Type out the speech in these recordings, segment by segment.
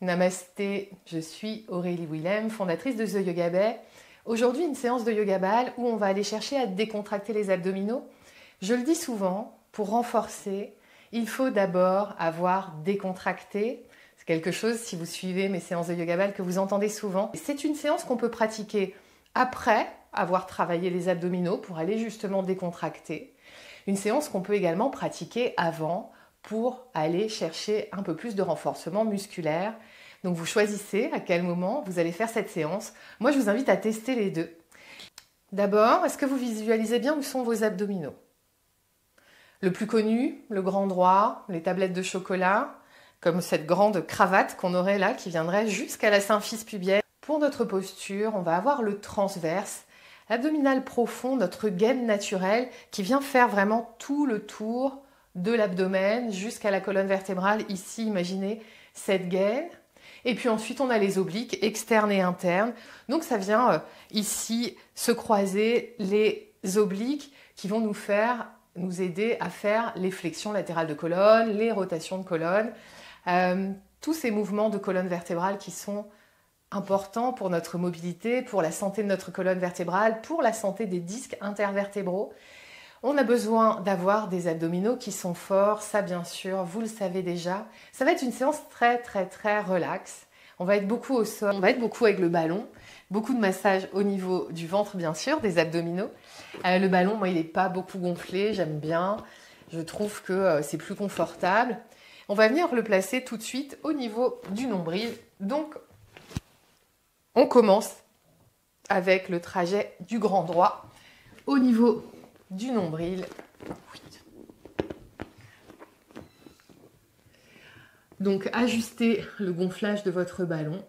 Namasté, je suis Aurélie Willem, fondatrice de The Yoga Bay. Aujourd'hui, une séance de Yoga Ball où on va aller chercher à décontracter les abdominaux. Je le dis souvent, pour renforcer, il faut d'abord avoir décontracté. C'est quelque chose, si vous suivez mes séances de Yoga Ball, que vous entendez souvent. C'est une séance qu'on peut pratiquer après avoir travaillé les abdominaux pour aller justement décontracter. Une séance qu'on peut également pratiquer avant pour aller chercher un peu plus de renforcement musculaire. Donc vous choisissez à quel moment vous allez faire cette séance. Moi, je vous invite à tester les deux. D'abord, est-ce que vous visualisez bien où sont vos abdominaux? Le plus connu, le grand droit, les tablettes de chocolat, comme cette grande cravate qu'on aurait là qui viendrait jusqu'à la symphyse pubienne. Pour notre posture, on va avoir le transverse, l'abdominal profond, notre gaine naturelle qui vient faire vraiment tout le tour de l'abdomen jusqu'à la colonne vertébrale. Ici, imaginez cette gaine. Et puis ensuite, on a les obliques externes et internes. Donc ça vient ici se croiser les obliques qui vont nous aider à faire les flexions latérales de colonne, les rotations de colonne, tous ces mouvements de colonne vertébrale qui sont importants pour notre mobilité, pour la santé de notre colonne vertébrale, pour la santé des disques intervertébraux. On a besoin d'avoir des abdominaux qui sont forts, ça bien sûr, vous le savez déjà. Ça va être une séance très relax. On va être beaucoup au sol, on va être beaucoup avec le ballon, beaucoup de massage au niveau du ventre bien sûr, des abdominaux. Le ballon, moi il n'est pas beaucoup gonflé, j'aime bien, je trouve que c'est plus confortable. On va venir le placer tout de suite au niveau du nombril. Donc on commence avec le trajet du grand droit au niveau du nombril. Donc ajustez le gonflage de votre ballon.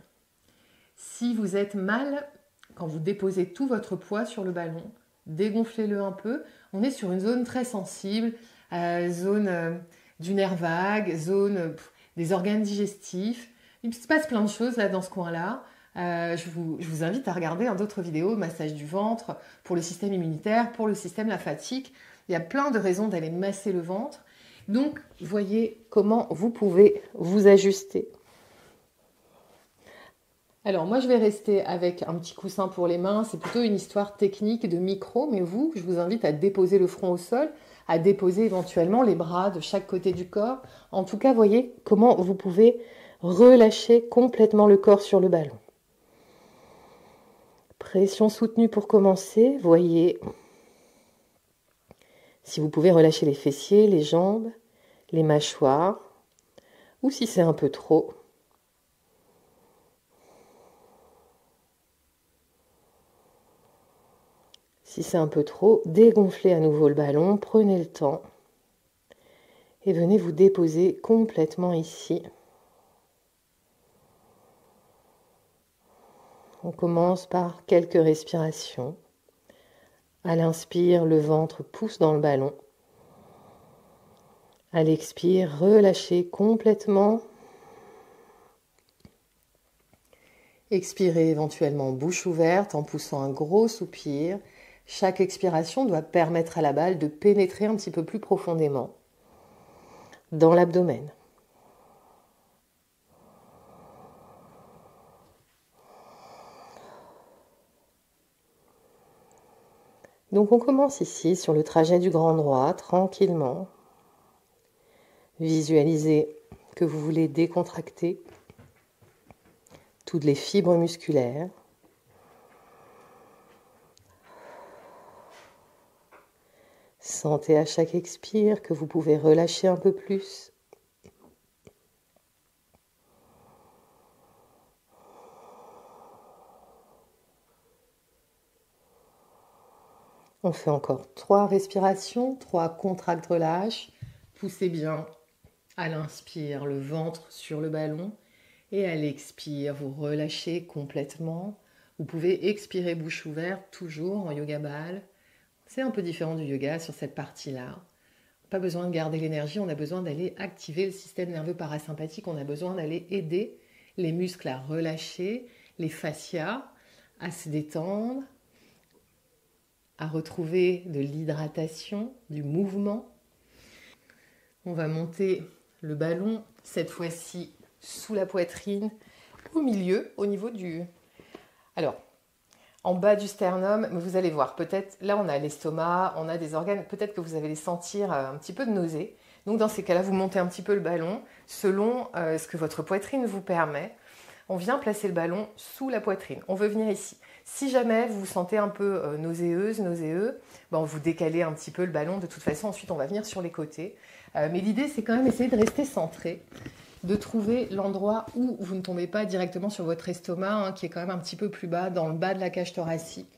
Si vous êtes mal, quand vous déposez tout votre poids sur le ballon, dégonflez-le un peu. On est sur une zone très sensible, zone du nerf vague, zone des organes digestifs. Il se passe plein de choses là dans ce coin-là. Je vous invite à regarder d'autres vidéos, massage du ventre, pour le système immunitaire, pour le système lymphatique. Il y a plein de raisons d'aller masser le ventre. Donc, voyez comment vous pouvez vous ajuster. Alors, moi, je vais rester avec un petit coussin pour les mains. C'est plutôt une histoire technique de micro, mais vous, je vous invite à déposer le front au sol, à déposer éventuellement les bras de chaque côté du corps. En tout cas, voyez comment vous pouvez relâcher complètement le corps sur le ballon. Pression soutenue pour commencer. Voyez si vous pouvez relâcher les fessiers, les jambes, les mâchoires, ou si c'est un peu trop. Si c'est un peu trop, dégonflez à nouveau le ballon, prenez le temps et venez vous déposer complètement ici. On commence par quelques respirations. À l'inspire, le ventre pousse dans le ballon. À l'expire, relâchez complètement. Expirez éventuellement bouche ouverte en poussant un gros soupir. Chaque expiration doit permettre à la balle de pénétrer un petit peu plus profondément dans l'abdomen. Donc on commence ici sur le trajet du grand droit, tranquillement. Visualisez que vous voulez décontracter toutes les fibres musculaires. Sentez à chaque expire que vous pouvez relâcher un peu plus. On fait encore 3 respirations, 3 contracts relâche. Poussez bien à l'inspire le ventre sur le ballon et à l'expire, vous relâchez complètement. Vous pouvez expirer bouche ouverte, toujours en yoga ball. C'est un peu différent du yoga sur cette partie-là. Pas besoin de garder l'énergie, on a besoin d'aller activer le système nerveux parasympathique, on a besoin d'aller aider les muscles à relâcher, les fascias à se détendre, à retrouver de l'hydratation, du mouvement. On va monter le ballon, cette fois-ci sous la poitrine, au milieu, au niveau du... Alors, en bas du sternum, vous allez voir, peut-être, là on a l'estomac, on a des organes, peut-être que vous allez les sentir un petit peu de nausée. Donc dans ces cas-là, vous montez un petit peu le ballon selon ce que votre poitrine vous permet. On vient placer le ballon sous la poitrine. On veut venir ici. Si jamais vous vous sentez un peu nauséeux, ben vous décalez un petit peu le ballon. De toute façon, ensuite, on va venir sur les côtés. Mais l'idée, c'est quand même essayer de rester centré, de trouver l'endroit où vous ne tombez pas directement sur votre estomac, hein, qui est quand même un petit peu plus bas, dans le bas de la cage thoracique.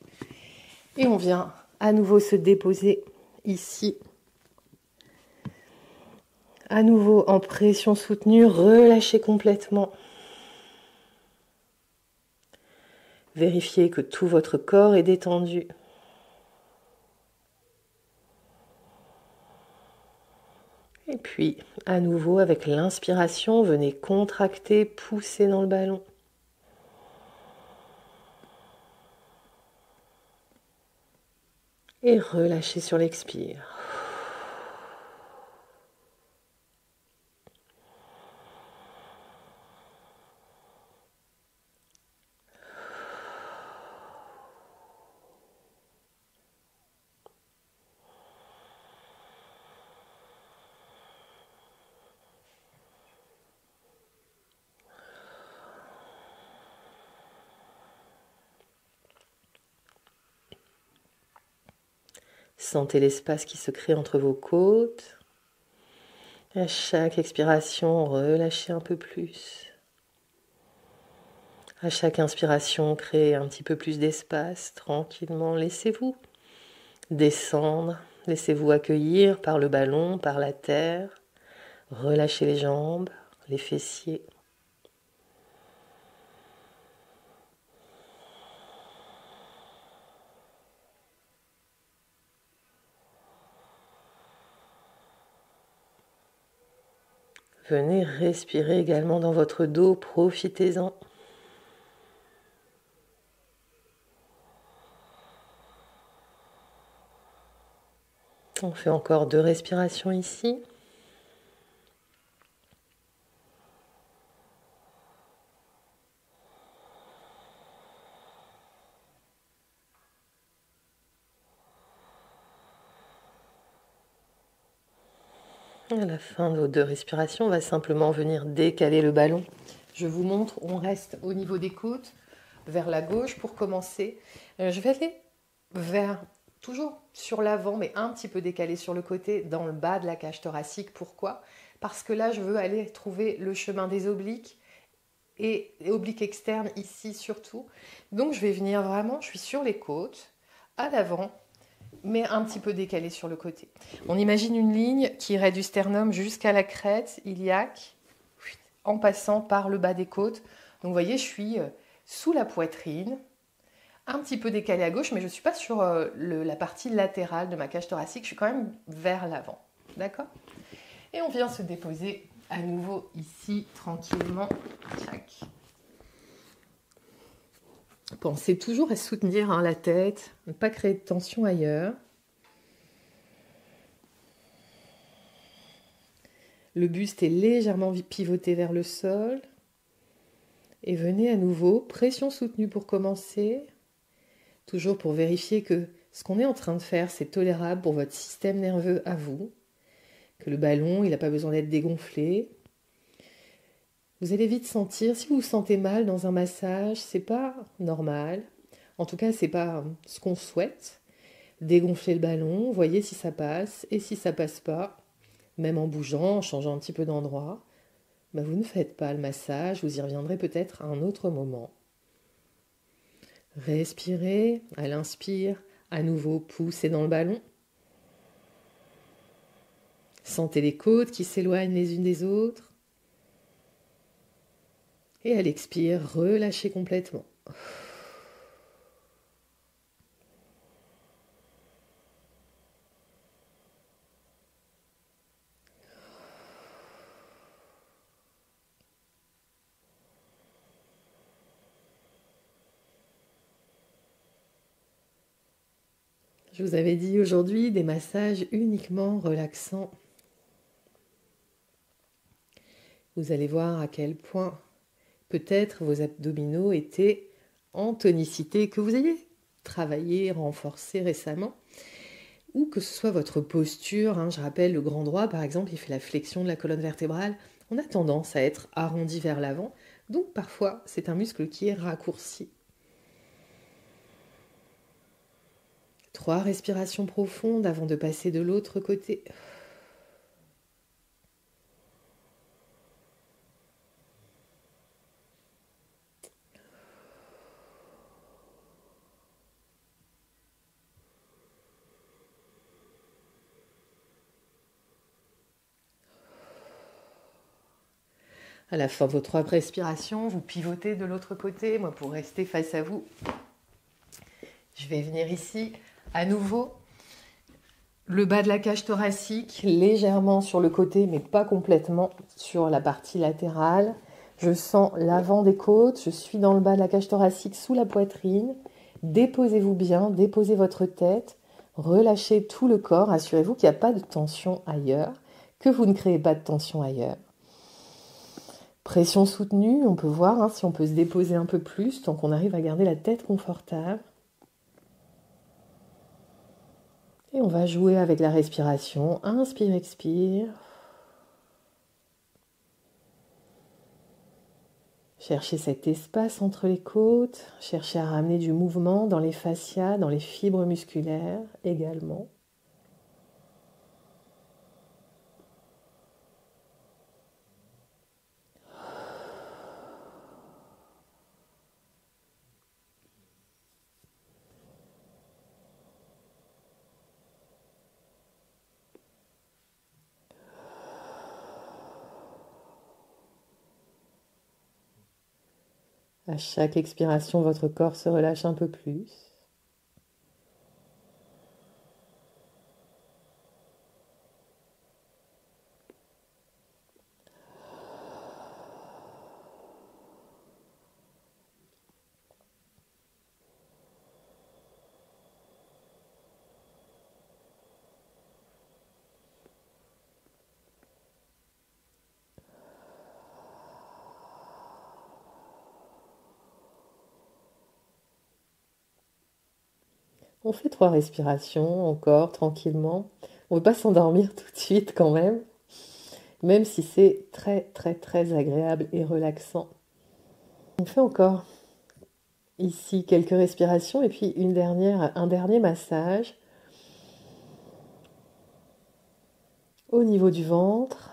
Et on vient à nouveau se déposer ici. À nouveau en pression soutenue, relâchez complètement. Vérifiez que tout votre corps est détendu. Et puis, à nouveau, avec l'inspiration, venez contracter, pousser dans le ballon. Et relâchez sur l'expire. Sentez l'espace qui se crée entre vos côtes. À chaque expiration, relâchez un peu plus. À chaque inspiration, créez un petit peu plus d'espace. Tranquillement, laissez-vous descendre. Laissez-vous accueillir par le ballon, par la terre. Relâchez les jambes, les fessiers. Venez respirer également dans votre dos, profitez-en. On fait encore 2 respirations ici. À la fin de vos 2 respirations, on va simplement venir décaler le ballon. Je vous montre, on reste au niveau des côtes, vers la gauche pour commencer. Je vais aller vers, toujours sur l'avant, mais un petit peu décalé sur le côté, dans le bas de la cage thoracique. Pourquoi? Parce que là, je veux aller trouver le chemin des obliques et obliques externes ici surtout. Donc, je vais venir vraiment, je suis sur les côtes, à l'avant, mais un petit peu décalé sur le côté. On imagine une ligne qui irait du sternum jusqu'à la crête iliaque, en passant par le bas des côtes. Donc, vous voyez, je suis sous la poitrine, un petit peu décalé à gauche, mais je ne suis pas sur la partie latérale de ma cage thoracique, je suis quand même vers l'avant. D'accord? Et on vient se déposer à nouveau ici, tranquillement. Tac. Pensez toujours à soutenir la tête, ne pas créer de tension ailleurs. Le buste est légèrement pivoté vers le sol. Et venez à nouveau, pression soutenue pour commencer. Toujours pour vérifier que ce qu'on est en train de faire, c'est tolérable pour votre système nerveux à vous. Que le ballon, il n'a pas besoin d'être dégonflé. Vous allez vite sentir, si vous vous sentez mal dans un massage, c'est pas normal. En tout cas, c'est pas ce qu'on souhaite. Dégonflez le ballon, voyez si ça passe. Et si ça passe pas, même en bougeant, en changeant un petit peu d'endroit, ben vous ne faites pas le massage, vous y reviendrez peut-être à un autre moment. Respirez, à l'inspire, à nouveau poussez dans le ballon. Sentez les côtes qui s'éloignent les unes des autres. Et à l'expire, relâchez complètement. Je vous avais dit aujourd'hui des massages uniquement relaxants. Vous allez voir à quel point peut-être vos abdominaux étaient en tonicité, que vous ayez travaillé, renforcé récemment, ou que ce soit votre posture. Je rappelle, le grand droit, par exemple, il fait la flexion de la colonne vertébrale. On a tendance à être arrondi vers l'avant, donc parfois c'est un muscle qui est raccourci. 3 respirations profondes avant de passer de l'autre côté. À la fin de vos 3 respirations, vous pivotez de l'autre côté. Moi, pour rester face à vous, je vais venir ici, à nouveau, le bas de la cage thoracique, légèrement sur le côté, mais pas complètement sur la partie latérale. Je sens l'avant des côtes, je suis dans le bas de la cage thoracique, sous la poitrine. Déposez-vous bien, déposez votre tête, relâchez tout le corps, assurez-vous qu'il n'y a pas de tension ailleurs, que vous ne créez pas de tension ailleurs. Pression soutenue, on peut voir si on peut se déposer un peu plus tant qu'on arrive à garder la tête confortable. Et on va jouer avec la respiration. Inspire, expire. Cherchez cet espace entre les côtes. Cherchez à ramener du mouvement dans les fascias, dans les fibres musculaires également. À chaque expiration, votre corps se relâche un peu plus. On fait 3 respirations encore, tranquillement. On ne veut pas s'endormir tout de suite quand même si c'est très très très agréable et relaxant. On fait encore ici quelques respirations et puis un dernier massage au niveau du ventre.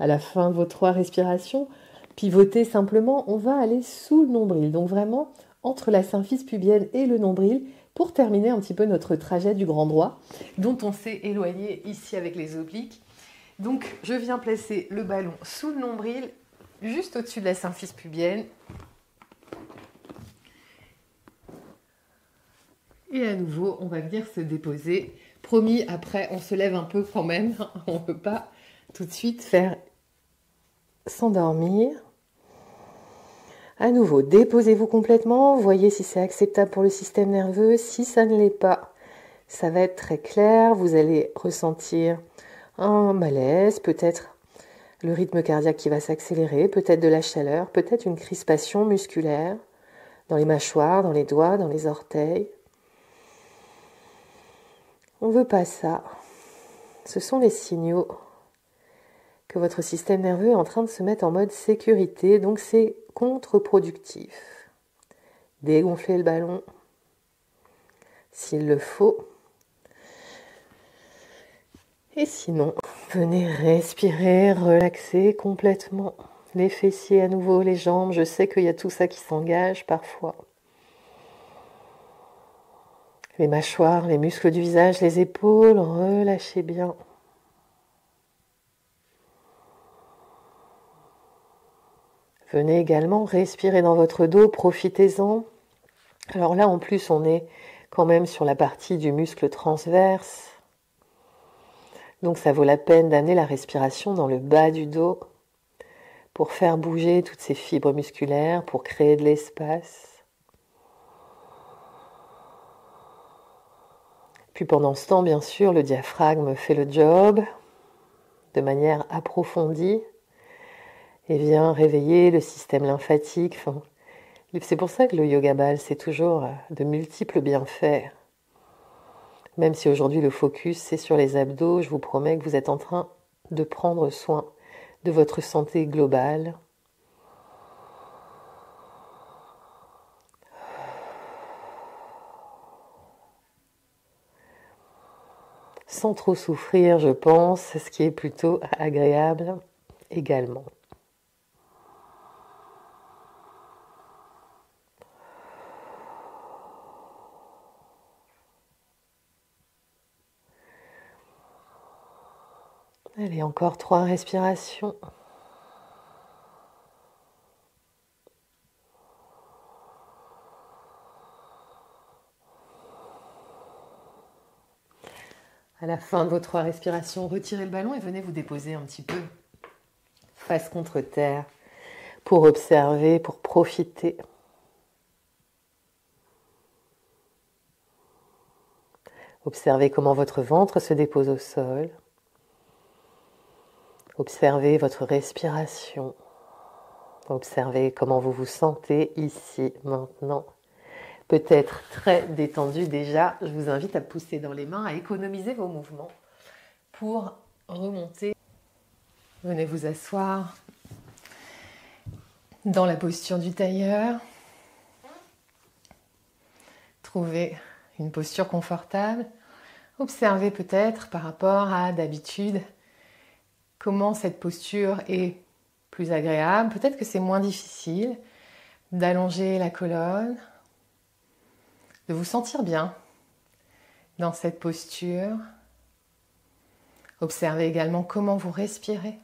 À la fin de vos 3 respirations, pivotez simplement, on va aller sous le nombril, donc vraiment entre la symphyse pubienne et le nombril, pour terminer un petit peu notre trajet du grand droit, dont on s'est éloigné ici avec les obliques. Donc je viens placer le ballon sous le nombril, juste au-dessus de la symphyse pubienne. Et à nouveau, on va venir se déposer. Promis, après, on se lève un peu quand même. On ne peut pas tout de suite faire s'endormir. À nouveau, déposez-vous complètement. Voyez si c'est acceptable pour le système nerveux. Si ça ne l'est pas, ça va être très clair. Vous allez ressentir un malaise, peut-être le rythme cardiaque qui va s'accélérer, peut-être de la chaleur, peut-être une crispation musculaire dans les mâchoires, dans les doigts, dans les orteils. On ne veut pas ça. Ce sont les signaux que votre système nerveux est en train de se mettre en mode sécurité, donc c'est contre-productif. Dégonflez le ballon s'il le faut. Et sinon, venez respirer, relaxer complètement. Les fessiers à nouveau, les jambes, je sais qu'il y a tout ça qui s'engage parfois. Les mâchoires, les muscles du visage, les épaules, relâchez bien. Venez également respirer dans votre dos, profitez-en. Alors là, en plus, on est quand même sur la partie du muscle transverse. Donc ça vaut la peine d'amener la respiration dans le bas du dos pour faire bouger toutes ces fibres musculaires, pour créer de l'espace. Puis pendant ce temps, bien sûr, le diaphragme fait le job de manière approfondie et vient réveiller le système lymphatique. Enfin, c'est pour ça que le yoga ball, c'est toujours de multiples bienfaits. Même si aujourd'hui le focus c'est sur les abdos, je vous promets que vous êtes en train de prendre soin de votre santé globale. Sans trop souffrir, je pense, ce qui est plutôt agréable également. Allez, encore 3 respirations. À la fin de vos 3 respirations, retirez le ballon et venez vous déposer un petit peu face contre terre pour observer, pour profiter. Observez comment votre ventre se dépose au sol. Observez votre respiration. Observez comment vous vous sentez ici, maintenant. Peut-être très détendu déjà. Je vous invite à pousser dans les mains, à économiser vos mouvements pour remonter. Venez vous asseoir dans la posture du tailleur. Trouvez une posture confortable. Observez peut-être par rapport à d'habitude comment cette posture est plus agréable. Peut-être que c'est moins difficile d'allonger la colonne, de vous sentir bien dans cette posture. Observez également comment vous respirez.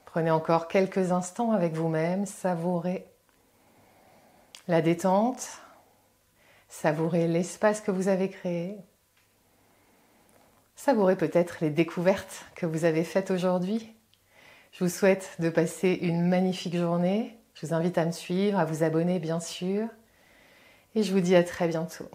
Prenez encore quelques instants avec vous-même, savourez la détente, savourez l'espace que vous avez créé, savourez peut-être les découvertes que vous avez faites aujourd'hui. Je vous souhaite de passer une magnifique journée. Je vous invite à me suivre, à vous abonner bien sûr. Et je vous dis à très bientôt.